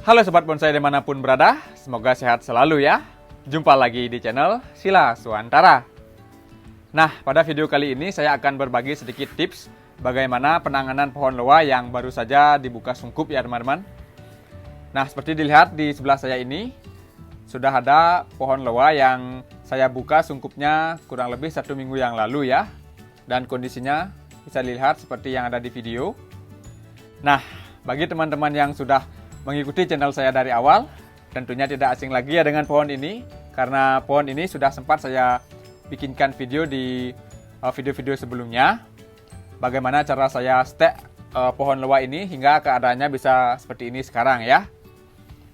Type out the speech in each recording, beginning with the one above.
Halo Sobat Bonsai dimanapun berada, semoga sehat selalu ya. Jumpa lagi di channel Sila Suantara. Nah, pada video kali ini saya akan berbagi sedikit tips bagaimana penanganan pohon loa yang baru saja dibuka sungkup ya teman-teman. Nah, seperti dilihat di sebelah saya ini, sudah ada pohon loa yang saya buka sungkupnya kurang lebih 1 minggu yang lalu ya. Dan kondisinya bisa dilihat seperti yang ada di video. Nah, bagi teman-teman yang sudah mengikuti channel saya dari awal, tentunya tidak asing lagi ya dengan pohon ini, karena pohon ini sudah sempat saya bikinkan video di video-video sebelumnya. Bagaimana cara saya stek pohon loa ini hingga keadaannya bisa seperti ini sekarang ya.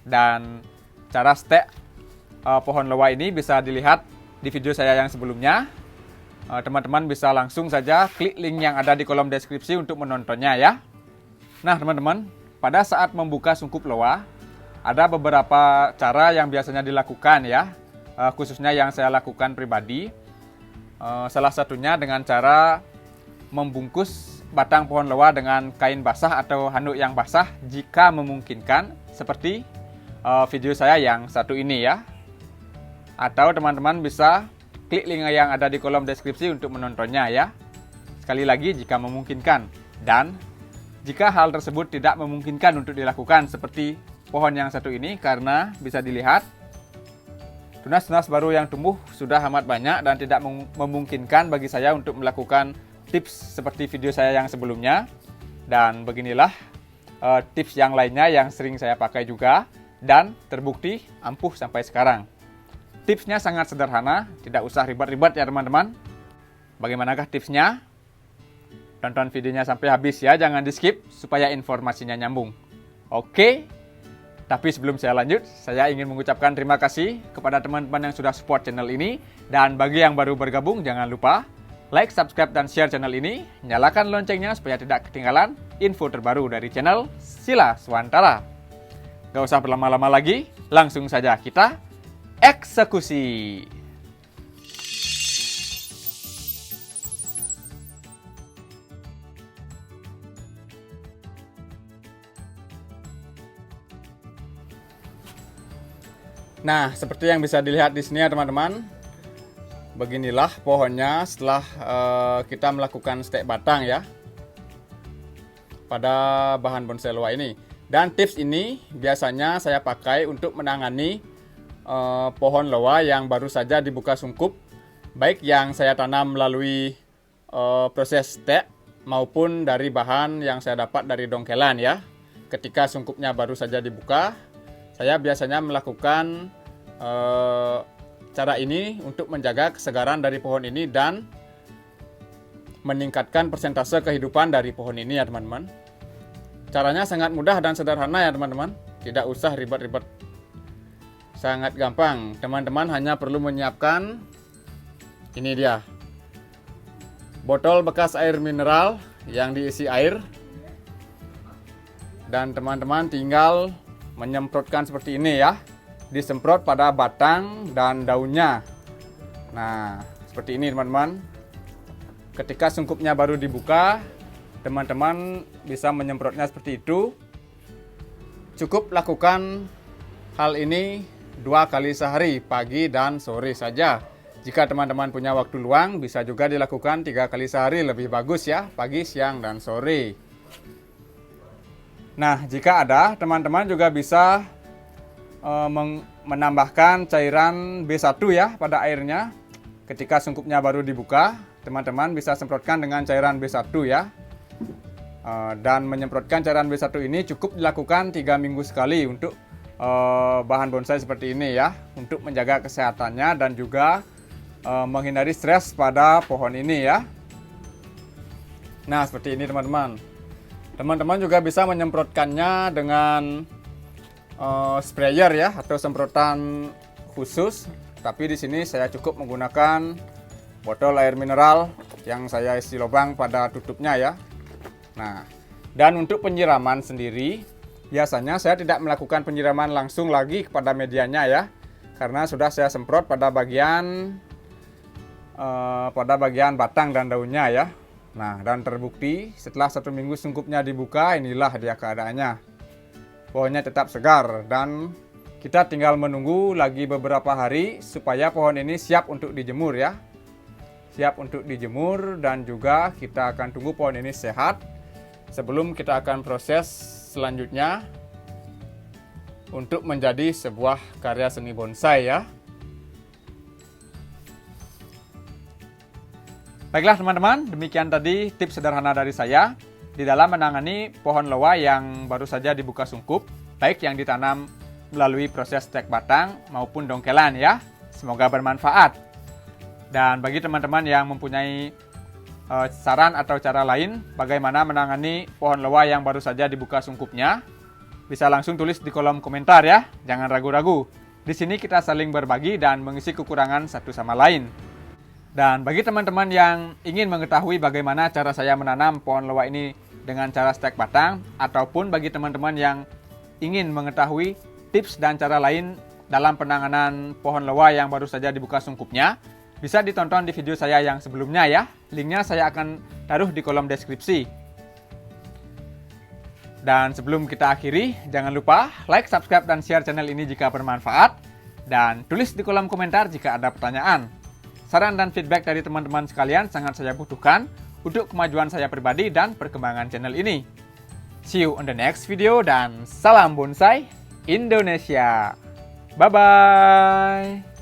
Dan cara stek pohon loa ini bisa dilihat di video saya yang sebelumnya. Teman-teman bisa langsung saja klik link yang ada di kolom deskripsi untuk menontonnya ya. Nah teman-teman, pada saat membuka sungkup loa, ada beberapa cara yang biasanya dilakukan ya, khususnya yang saya lakukan pribadi. Salah satunya dengan cara membungkus batang pohon loa dengan kain basah atau handuk yang basah jika memungkinkan, seperti video saya yang satu ini ya. Atau teman-teman bisa klik link yang ada di kolom deskripsi untuk menontonnya ya. Sekali lagi jika memungkinkan, dan jika hal tersebut tidak memungkinkan untuk dilakukan seperti pohon yang satu ini, karena bisa dilihat tunas-tunas baru yang tumbuh sudah amat banyak dan tidak memungkinkan bagi saya untuk melakukan tips seperti video saya yang sebelumnya. Dan beginilah tips yang lainnya yang sering saya pakai juga dan terbukti ampuh sampai sekarang. Tipsnya sangat sederhana, tidak usah ribet-ribet ya teman-teman. Bagaimanakah tipsnya? Tonton videonya sampai habis ya, jangan di skip supaya informasinya nyambung. Oke, tapi sebelum saya lanjut, saya ingin mengucapkan terima kasih kepada teman-teman yang sudah support channel ini. Dan bagi yang baru bergabung, jangan lupa like, subscribe, dan share channel ini. Nyalakan loncengnya supaya tidak ketinggalan info terbaru dari channel Sila Suantara. Gak usah berlama-lama lagi, langsung saja kita eksekusi. Nah, seperti yang bisa dilihat di sini ya teman-teman. Beginilah pohonnya setelah kita melakukan stek batang ya pada bahan bonsai loa ini. Dan tips ini biasanya saya pakai untuk menangani pohon loa yang baru saja dibuka sungkup, baik yang saya tanam melalui proses stek maupun dari bahan yang saya dapat dari dongkelan ya. Ketika sungkupnya baru saja dibuka, saya biasanya melakukan cara ini untuk menjaga kesegaran dari pohon ini dan meningkatkan persentase kehidupan dari pohon ini ya teman-teman. Caranya sangat mudah dan sederhana ya teman-teman, tidak usah ribet-ribet, sangat gampang. Teman-teman hanya perlu menyiapkan, ini dia, botol bekas air mineral yang diisi air, dan teman-teman tinggal menyemprotkan seperti ini ya, disemprot pada batang dan daunnya. Nah, seperti ini teman-teman. Ketika sungkupnya baru dibuka, teman-teman bisa menyemprotnya seperti itu. Cukup lakukan hal ini 2 kali sehari, pagi dan sore saja. Jika teman-teman punya waktu luang, bisa juga dilakukan 3 kali sehari, lebih bagus ya, pagi, siang, dan sore. Nah, jika ada, teman-teman juga bisa menambahkan cairan B1 ya pada airnya. Ketika sungkupnya baru dibuka, teman-teman bisa semprotkan dengan cairan B1 ya. Dan menyemprotkan cairan B1 ini cukup dilakukan 3 minggu sekali untuk bahan bonsai seperti ini ya, untuk menjaga kesehatannya dan juga menghindari stres pada pohon ini ya. Nah, seperti ini teman-teman. Teman-teman juga bisa menyemprotkannya dengan sprayer ya, atau semprotan khusus. Tapi di sini saya cukup menggunakan botol air mineral yang saya isi lubang pada tutupnya ya. Nah, dan untuk penyiraman sendiri, biasanya saya tidak melakukan penyiraman langsung lagi kepada medianya ya, karena sudah saya semprot pada bagian batang dan daunnya ya. Nah, dan terbukti setelah 1 minggu sungkupnya dibuka, inilah dia keadaannya. pohonnya tetap segar, dan kita tinggal menunggu lagi beberapa hari supaya pohon ini siap untuk dijemur ya. Siap untuk dijemur, dan juga kita akan tunggu pohon ini sehat sebelum kita akan proses selanjutnya untuk menjadi sebuah karya seni bonsai ya. Baiklah teman-teman, demikian tadi tips sederhana dari saya di dalam menangani pohon loa yang baru saja dibuka sungkup, baik yang ditanam melalui proses tek batang maupun dongkelan ya. Semoga bermanfaat. Dan bagi teman-teman yang mempunyai saran atau cara lain bagaimana menangani pohon loa yang baru saja dibuka sungkupnya, bisa langsung tulis di kolom komentar ya, jangan ragu-ragu. Di sini kita saling berbagi dan mengisi kekurangan satu sama lain. Dan bagi teman-teman yang ingin mengetahui bagaimana cara saya menanam pohon loa ini dengan cara stek batang, ataupun bagi teman-teman yang ingin mengetahui tips dan cara lain dalam penanganan pohon loa yang baru saja dibuka sungkupnya, bisa ditonton di video saya yang sebelumnya ya. Linknya saya akan taruh di kolom deskripsi. Dan sebelum kita akhiri, jangan lupa like, subscribe, dan share channel ini jika bermanfaat. Dan tulis di kolom komentar jika ada pertanyaan. Saran dan feedback dari teman-teman sekalian sangat saya butuhkan untuk kemajuan saya pribadi dan perkembangan channel ini. See you on the next video, dan salam bonsai Indonesia. Bye-bye.